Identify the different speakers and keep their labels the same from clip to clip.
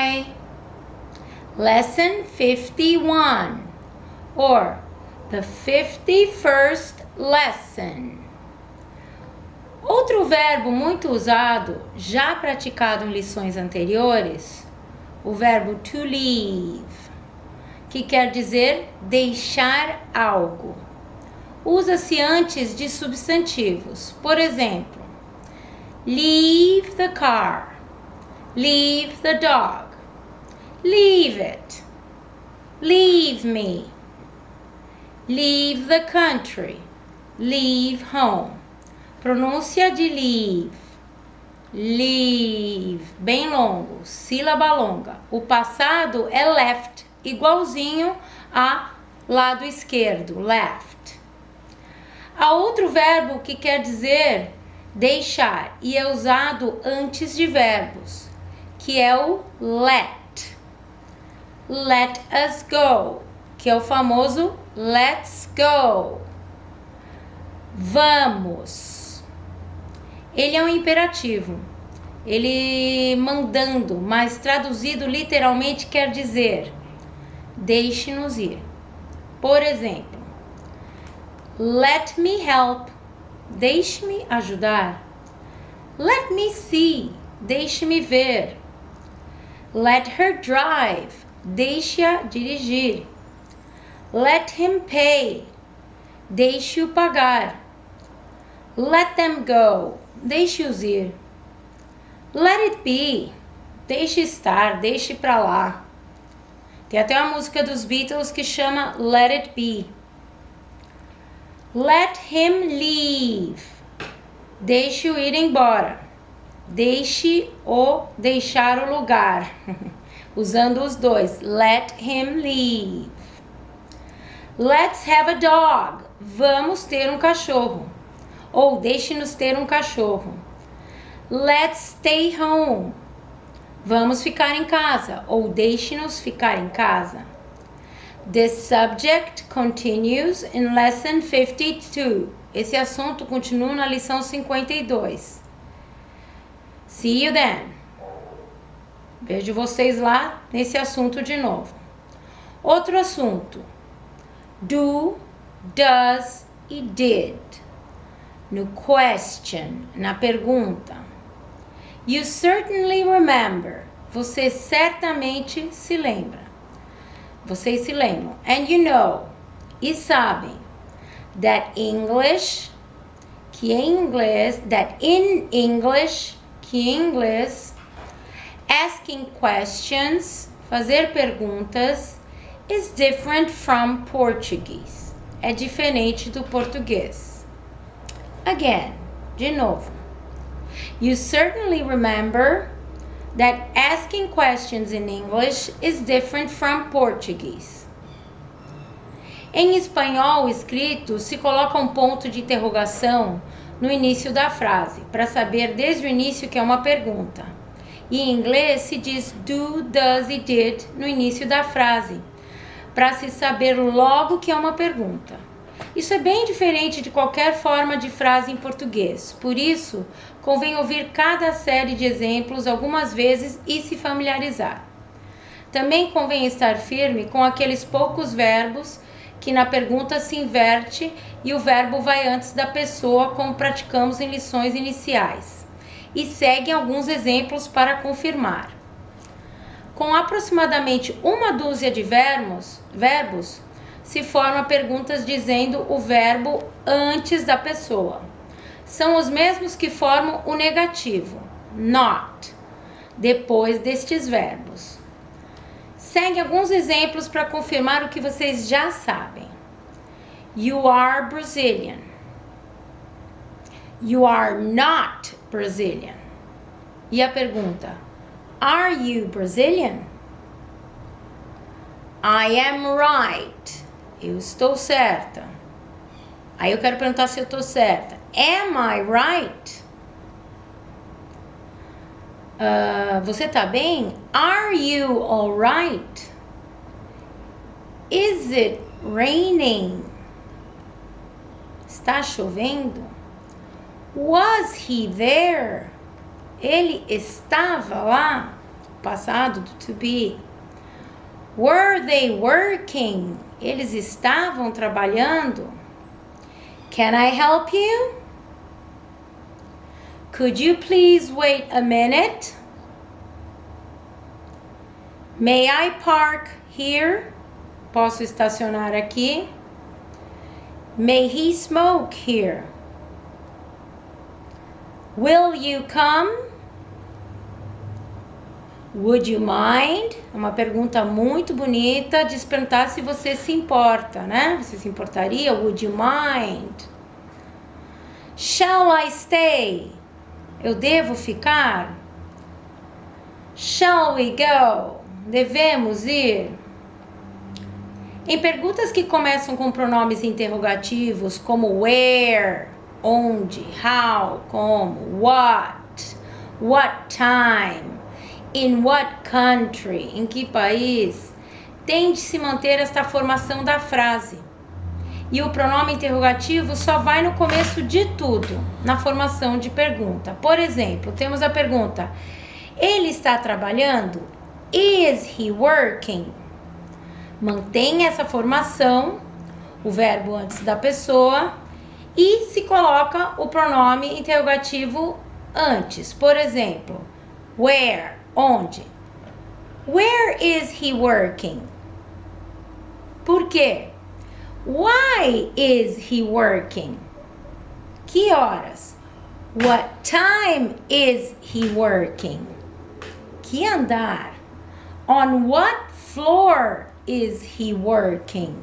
Speaker 1: Bye. Lesson 51 or the 51st lesson. Outro verbo muito usado, já praticado em lições anteriores, o verbo to leave, que quer dizer deixar algo. Usa-se antes de substantivos. Por exemplo, leave the car, leave the dog, leave it, leave me, leave the country, leave home. Pronúncia de leave, leave, bem longo, sílaba longa. O passado é left, igualzinho a lado esquerdo, left. Há outro verbo que quer dizer deixar e é usado antes de verbos, que é o let. Let us go, que é o famoso let's go. Vamos. Ele é um imperativo. Ele mandando, mas traduzido literalmente quer dizer deixe-nos ir. Por exemplo, let me help, deixe-me ajudar. Let me see, deixe-me ver. Let her drive, deixe-a dirigir. Let him pay, deixe-o pagar. Let them go, deixe-os ir. Let it be, deixe estar, deixe pra lá. Tem até uma música dos Beatles que chama Let It Be. Let him leave, deixe-o ir embora. Deixe-o deixar o lugar. Usando os dois. Let him leave. Let's have a dog, vamos ter um cachorro. Ou deixe-nos ter um cachorro. Let's stay home, vamos ficar em casa. Ou deixe-nos ficar em casa. This subject continues in lesson 52. Esse assunto continua na lição 52. See you then. Vejo vocês lá nesse assunto de novo. Outro assunto. Do, does e did. No question, na pergunta. You certainly remember. Você certamente se lembra. Vocês se lembram. And you know. E sabem. That English. Que em inglês. That in English. Que em inglês. Asking questions. Fazer perguntas. Is different from Portuguese. É diferente do português. Again. De novo. You certainly remember that asking questions in English is different from Portuguese. Em espanhol escrito, se coloca um ponto de interrogação no início da frase, para saber desde o início que é uma pergunta. E em inglês se diz do, does e did no início da frase, para se saber logo que é uma pergunta. Isso é bem diferente de qualquer forma de frase em português. Por isso, convém ouvir cada série de exemplos algumas vezes e se familiarizar. Também convém estar firme com aqueles poucos verbos que na pergunta se inverte e o verbo vai antes da pessoa, como praticamos em lições iniciais. E seguem alguns exemplos para confirmar. Com aproximadamente uma dúzia de verbos, se forma perguntas dizendo o verbo antes da pessoa. São os mesmos que formam o negativo, not, depois destes verbos. Segue alguns exemplos para confirmar o que vocês já sabem. You are Brazilian. You are not Brazilian. E a pergunta, are you Brazilian? I am right. Eu estou certa. Aí eu quero perguntar se eu estou certa. Am I right? Você tá bem? Are you alright? Is it raining? Está chovendo? Was he there? Ele estava lá? passado do to be. Were they working? Eles estavam trabalhando. Can I help you? Could you please wait a minute? May I park here? Posso estacionar aqui? May he smoke here? Will you come? Would you mind? É uma pergunta muito bonita de se perguntar se você se importa, né? Você se importaria? Would you mind? Shall I stay? Eu devo ficar? Shall we go? Devemos ir? Em perguntas que começam com pronomes interrogativos como where, onde, how, como, what time, in what country, em que país, tem de se manter esta formação da frase. E o pronome interrogativo só vai no começo de tudo, na formação de pergunta. Por exemplo, temos a pergunta: ele está trabalhando? Is he working? Mantém essa formação, o verbo antes da pessoa, e se coloca o pronome interrogativo antes. Por exemplo, where, onde? Where is he working? Por quê? Why is he working? Que horas? What time is he working? Que andar? On what floor is he working?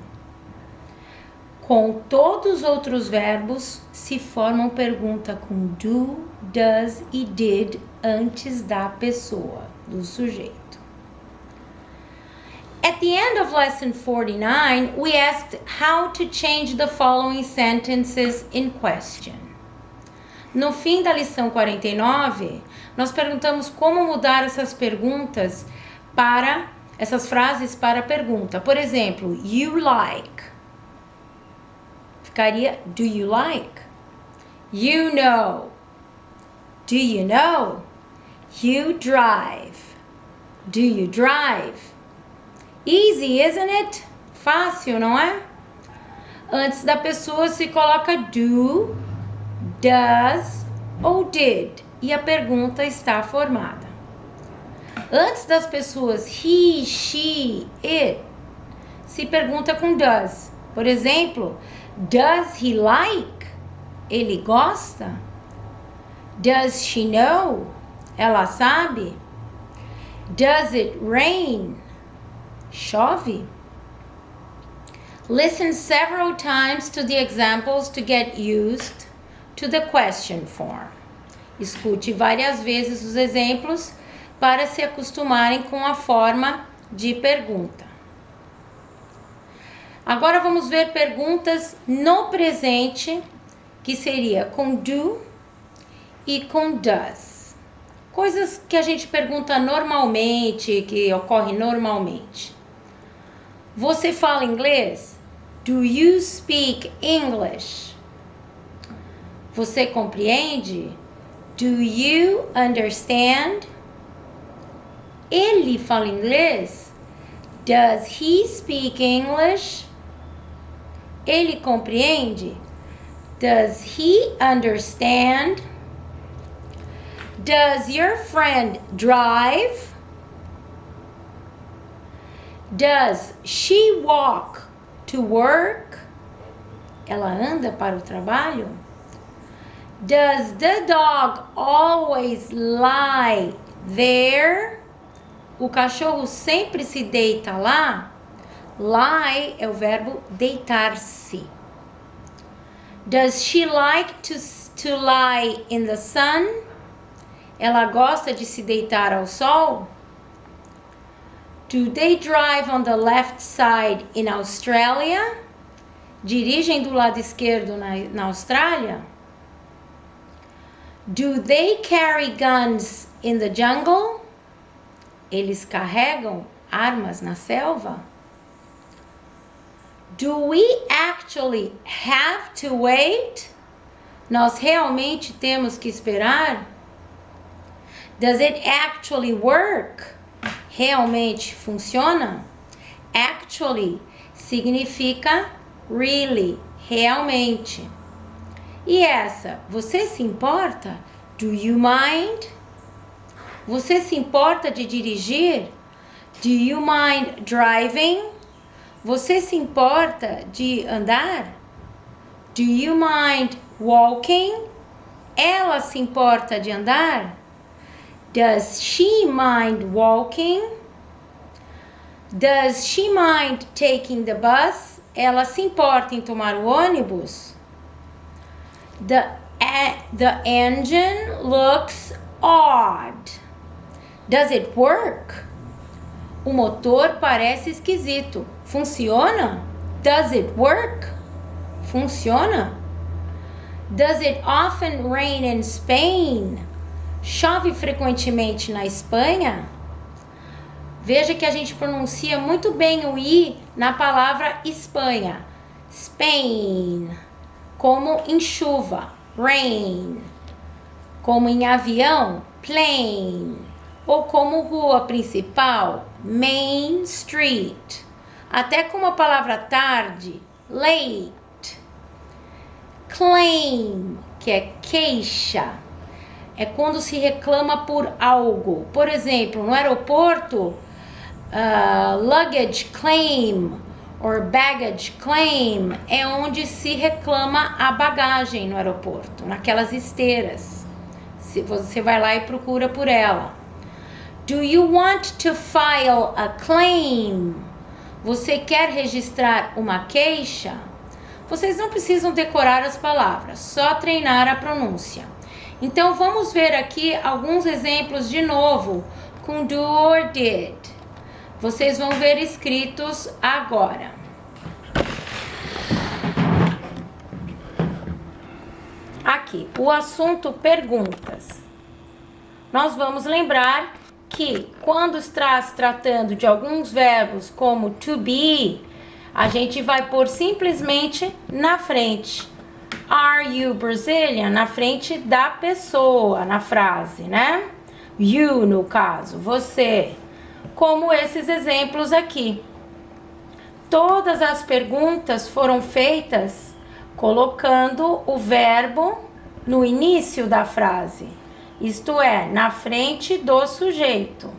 Speaker 1: Com todos os outros verbos se formam pergunta com do, does e did antes da pessoa, do sujeito. At the end of lesson 49, we asked how to change the following sentences in question. No fim da lição 49, nós perguntamos como mudar essas perguntas para essas frases para pergunta. Por exemplo, you like. Ficaria do you like? You know. Do you know? You drive. Do you drive? Easy, isn't it? Fácil, não é? Antes da pessoa se coloca do, does ou did e a pergunta está formada. Antes das pessoas he, she, it, se pergunta com does. Por exemplo, does he like? Ele gosta? Does she know? Ela sabe? Does it rain? Chove? Listen several times to the examples to get used to the question form. Escute várias vezes os exemplos para se acostumarem com a forma de pergunta. Agora vamos ver perguntas no presente, que seria com do e com does. Coisas que a gente pergunta normalmente, que ocorre normalmente. Você fala inglês? Do you speak English? Você compreende? Do you understand? Ele fala inglês? Does he speak English? Ele compreende? Does he understand? Does your friend drive? Does she walk to work? Ela anda para o trabalho? Does the dog always lie there? O cachorro sempre se deita lá? Lie é o verbo deitar-se. Does she like to lie in the sun? Ela gosta de se deitar ao sol? Do they drive on the left side in Australia? Dirigem do lado esquerdo na Austrália? Do they carry guns in the jungle? Eles carregam armas na selva? Do we actually have to wait? Nós realmente temos que esperar? Does it actually work? realmente funciona? Actually significa really, realmente. E essa, você se importa? Do you mind? Você se importa de dirigir? Do you mind driving? Você se importa de andar? Do you mind walking? Ela se importa de andar? Does she mind walking? Does she mind taking the bus? Ela se importa em tomar o ônibus? The engine looks odd. Does it work? O motor parece esquisito. Funciona? Does it work? Funciona? Does it often rain in Spain? Chove frequentemente na Espanha? Veja que a gente pronuncia muito bem o I na palavra Espanha. Spain. Como em chuva. Rain. Como em avião. Plane. Ou como rua principal. Main Street. Até como a palavra tarde. Late. Claim, que é queixa. É quando se reclama por algo. Por exemplo, no aeroporto, luggage claim or baggage claim é onde se reclama a bagagem no aeroporto, naquelas esteiras. Se você vai lá e procura por ela. Do you want to file a claim? Você quer registrar uma queixa? Vocês não precisam decorar as palavras, só treinar a pronúncia. Então, vamos ver aqui alguns exemplos de novo com do or did. Vocês vão ver escritos agora. Aqui, o assunto perguntas. Nós vamos lembrar que quando está se tratando de alguns verbos como to be, a gente vai pôr simplesmente na frente. Are you Brazilian? Na frente da pessoa, na frase, né? You, no caso, você. Como esses exemplos aqui. Todas as perguntas foram feitas colocando o verbo no início da frase. Isto é, na frente do sujeito.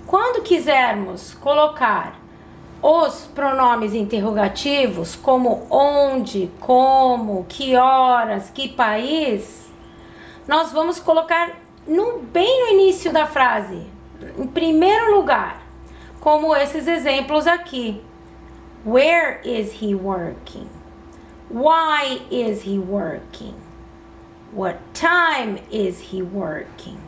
Speaker 1: Quando quisermos colocar os pronomes interrogativos, como onde, como, que horas, que país, nós vamos colocar bem no início da frase, em primeiro lugar, como esses exemplos aqui. Where is he working? Why is he working? What time is he working?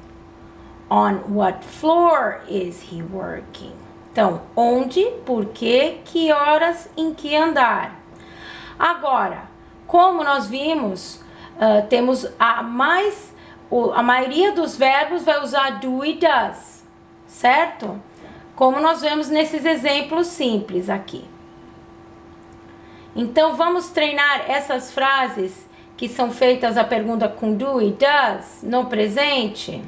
Speaker 1: On what floor is he working? Então, onde, por quê, que horas, em que andar. Agora, como nós vimos, temos a maioria dos verbos vai usar do e does, certo? Como nós vemos nesses exemplos simples aqui. Então, vamos treinar essas frases que são feitas a pergunta com do e does no presente?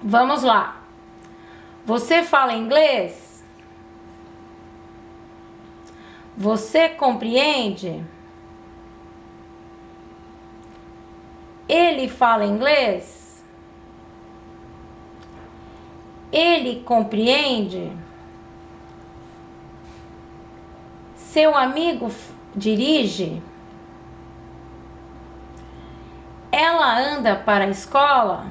Speaker 1: Vamos lá. Você fala inglês? Você compreende? Ele fala inglês? Ele compreende? Seu amigo dirige? Ela anda para a escola?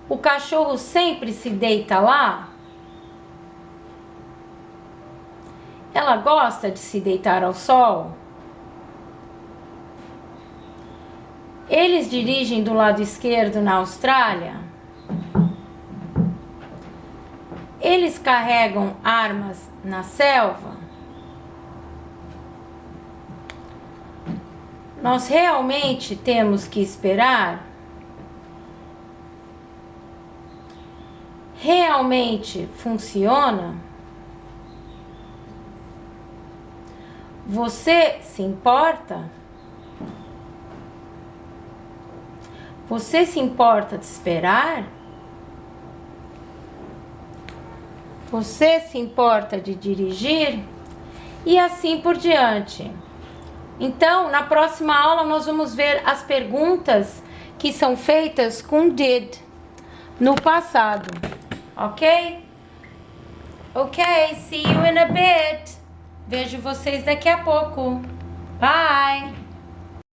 Speaker 1: O cachorro sempre se deita lá? Ela gosta de se deitar ao sol? Eles dirigem do lado esquerdo na Austrália? Eles carregam armas na selva? Nós realmente temos que esperar? Realmente funciona? Você se importa? Você se importa de esperar? Você se importa de dirigir? E assim por diante. Então, na próxima aula, nós vamos ver as perguntas que são feitas com did no passado. Ok? Ok, see you in a bit. Vejo vocês daqui a pouco. Bye!